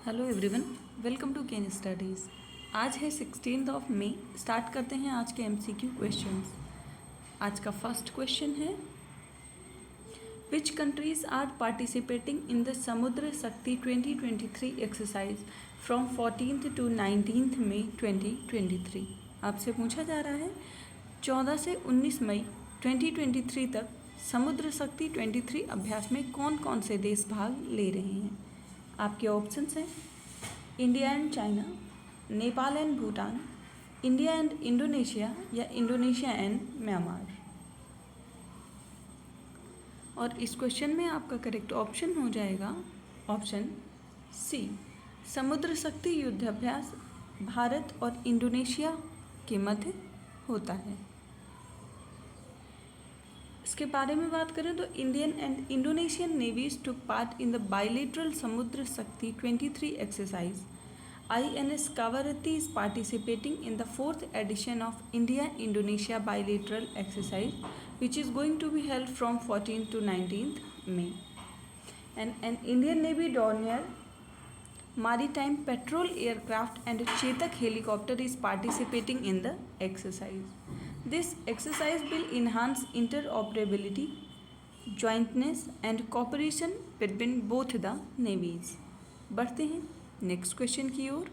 Hello everyone, welcome to Ken Studies. आज है 16 मई। Start करते हैं आज के एमसीक्यू क्वेश्चंस। आज का फर्स्ट क्वेश्चन है, which countries are participating in the Samudra Shakti 2023 exercise from 14 to 19 मई 2023। आपसे पूछा जा रहा है 14 से 19 मई 2023 तक समुद्र शक्ति 23 अभ्यास में कौन कौन से देश भाग ले रहे हैं। आपके ऑप्शंस हैं India and China, Nepal and Bhutan, India and Indonesia या इंडोनेशिया एंड म्यांमार। और इस क्वेश्चन में आपका करेक्ट ऑप्शन हो जाएगा ऑप्शन सी, समुद्र शक्ति युद्धाभ्यास भारत और इंडोनेशिया के मध्य होता है। इसके बारे में बात करें तो Indian and Indonesian navies took part in the bilateral Samudra Shakti 23 exercise. INS Kavaratti is participating in the 4th edition of India-Indonesia bilateral exercise, which is going to be held from 14th to 19th May. And an Indian Navy Dornier maritime patrol aircraft and a Chetak helicopter is participating in the exercise. This exercise will enhance interoperability, jointness and cooperation between both the navies. बढ़ते हैं next question की ओर।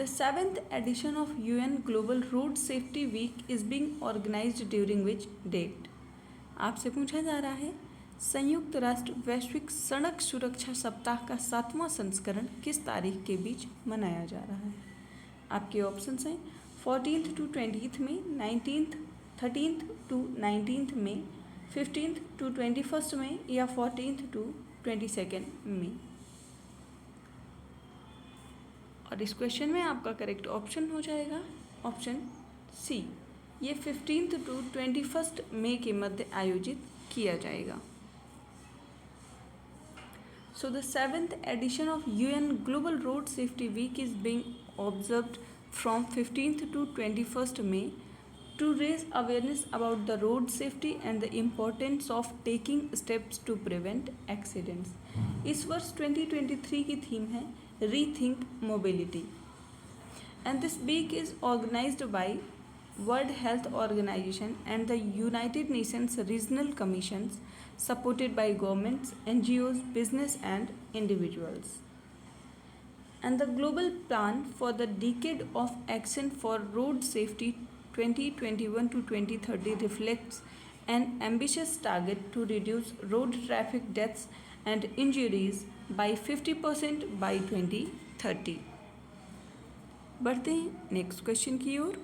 The 7th edition of UN Global Road Safety Week is being organized during which date? आपसे पूछा जा रहा है संयुक्त राष्ट्र वैश्विक सड़क सुरक्षा सप्ताह का 7वां संस्करण किस तारीख के बीच मनाया जा रहा है। आपके ऑप्शंस हैं 14th to 20th में, 13th to 19th में, 15th to 21st में या 14th to 22nd में। और इस क्वेश्चन में आपका करेक्ट ऑप्शन हो जाएगा ऑप्शन सी, ये 15th to 21st मई के मध्य आयोजित किया जाएगा। So the 7th edition of UN Global Road Safety Week is being observed from 15th to 21st May to raise awareness about the road safety and the importance of taking steps to prevent accidents. इस वर्ष 2023 की theme है Rethink Mobility and this week is organized by World Health Organization and the United Nations Regional Commissions, supported by governments, NGOs, business and individuals. And the Global Plan for the Decade of Action for Road Safety 2021 to 2030 reflects an ambitious target to reduce road traffic deaths and injuries by 50% by 2030. बढ़ते हैं next question की ओर।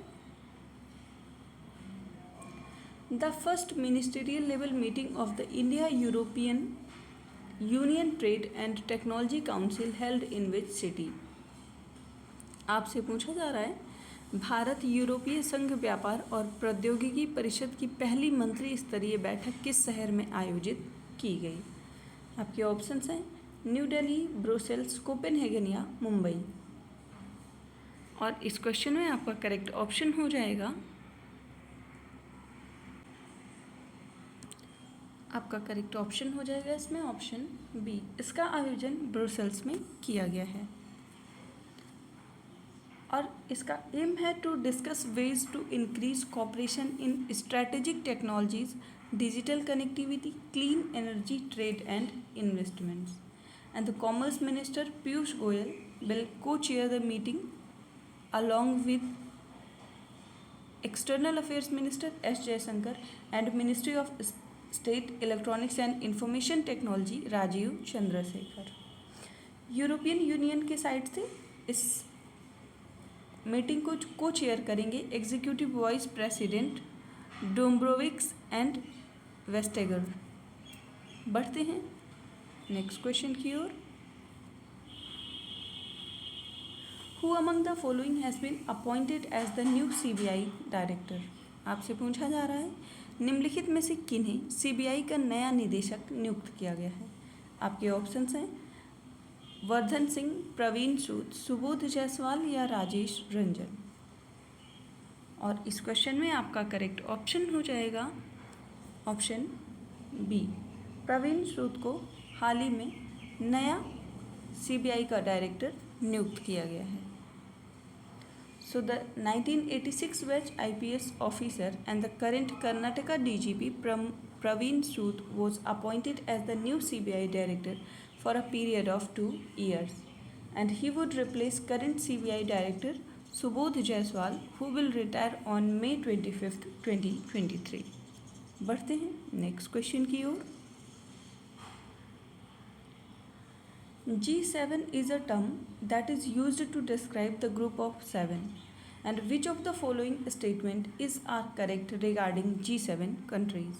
The first ministerial level meeting of the India-European Union Trade and Technology Council held in which city? आपसे पूछा जा रहा है भारत यूरोपीय संघ व्यापार और प्रौद्योगिकी परिषद की पहली मंत्री स्तरीय बैठक किस शहर में आयोजित की गई। आपके ऑप्शंस हैं न्यू दिल्ली, ब्रुसेल्स, कोपेनहेगन या मुंबई। और इस क्वेश्चन में आपका करेक्ट ऑप्शन हो जाएगा आपका करेक्ट ऑप्शन हो जाएगा इसमें ऑप्शन बी, इसका आयोजन ब्रुसेल्स में किया गया है। और इसका एम है to discuss ways to increase cooperation in strategic technologies, digital connectivity, clean energy, trade and investments. And the commerce minister Piyush Goyal will co chair the meeting along with External Affairs Minister S. Jaishankar and Ministry of State Electronics and Information Technology Rajeev Chandrasekhar. European Union के side से इस meeting को को chair करेंगे executive vice president Dombrovskis and Vestager. बढ़ते हैं next question की ओर। Who among the following has been appointed as the new CBI director? आपसे पूछा जा रहा है निम्नलिखित में से किन्हें CBI का नया निदेशक नियुक्त किया गया है। आपके ऑप्शंस हैं वर्धन सिंह, प्रवीण सूद, सुबोध जायसवाल या राजेश रंजन। और इस क्वेश्चन में आपका करेक्ट ऑप्शन हो जाएगा ऑप्शन बी, प्रवीण सूद को हाल ही में नया CBI का डायरेक्टर नियुक्त किया गया है। So the 1986 batch IPS officer and the current Karnataka DGP Praveen Sood was appointed as the new CBI director for a period of 2 years, and he would replace current CBI director Subodh Jaiswal, who will retire on May 25th, 2023. बढ़ते हैं next question की ओर। G7 is a term that is used to describe the group of 7, and which of the following statement is correct regarding G7 countries?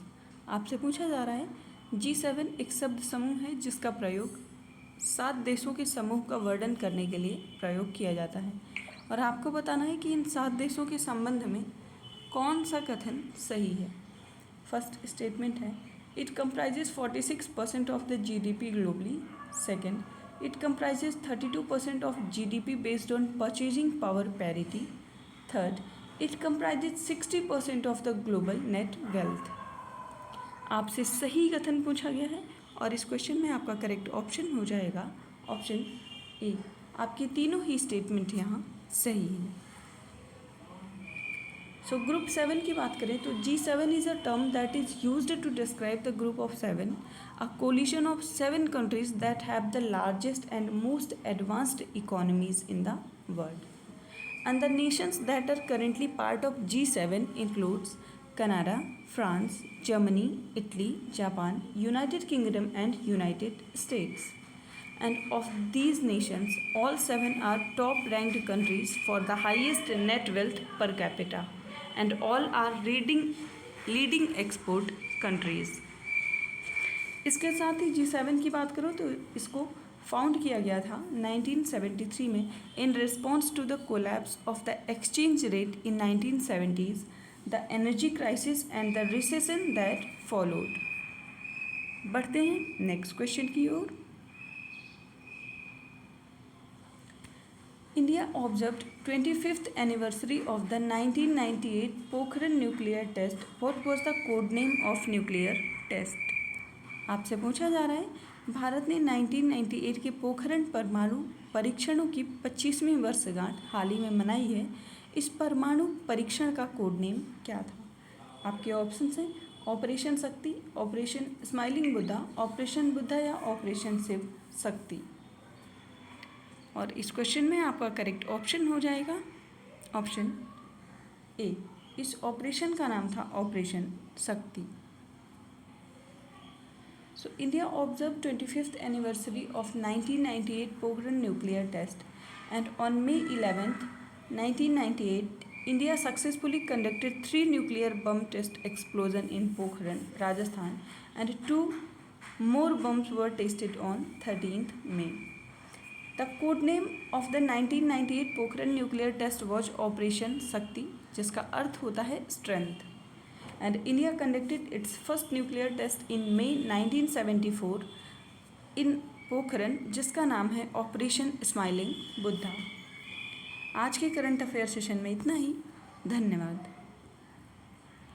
आपसे पूछा जा रहा है G7 एक शब्द समूह है जिसका प्रयोग 7 देशों के समूह का वर्णन करने के लिए प्रयोग किया जाता है, और आपको बताना है कि इन 7 देशों के संबंध में कौन सा कथन सही है। फर्स्ट स्टेटमेंट है it comprises 46% of the GDP globally. Second, it comprises 32% of GDP based on purchasing power parity. Third, it comprises 60% of the global net wealth. आपसे सही कथन पूछा गया है और इस क्वेश्चन में आपका करेक्ट ऑप्शन हो जाएगा ऑप्शन ए। आपकी तीनों ही स्टेटमेंट यहाँ सही है। सो ग्रुप 7 की बात करें तो G7 is a term that is used to describe the group of 7, a coalition of 7 countries that have the largest and most advanced economies in the world. And the nations that are currently part of G7 includes Canada, France, Germany, Italy, Japan, United Kingdom and United States. And of these nations, all 7 are top-ranked countries for the highest net wealth per capita, and all are leading export countries. इसके साथ ही G7 की बात करो तो इसको found किया गया था 1973 में in response to the collapse of the exchange rate in 1970s, the energy crisis and the recession that followed. बढ़ते हैं नेक्स्ट क्वेश्चन की ओर। India observed 25th anniversary of the 1998 Pokhran nuclear test. What was the code name of nuclear test? आपसे पूछा जा रहा है भारत ने 1998 के पोखरण परमाणु परीक्षणों की 25वीं वर्षगांठ हाल ही में मनाई है। इस परमाणु परीक्षण का कोड नेम क्या था? आपके ऑप्शंस हैं ऑपरेशन शक्ति, operation smiling Buddha, operation Buddha या ऑपरेशन शिव शक्ति। और इस क्वेश्चन में आपका करेक्ट ऑप्शन हो जाएगा ऑप्शन ए। इस ऑपरेशन का नाम था ऑपरेशन शक्ति। So India observed 25th anniversary of 1998 Pokhran nuclear test, and on May 11th, 1998, India successfully conducted 3 nuclear bomb test explosion in Pokhran, Rajasthan, and 2 more bombs were tested on 13th May. The code name of the 1998 Pokhran nuclear test was Operation Shakti, जिसका अर्थ होता है strength. And India conducted its first nuclear test in May 1974 in Pokhran, जिसका नाम है operation smiling Buddha. आज के current affair session में इतना ही। धन्यवाद।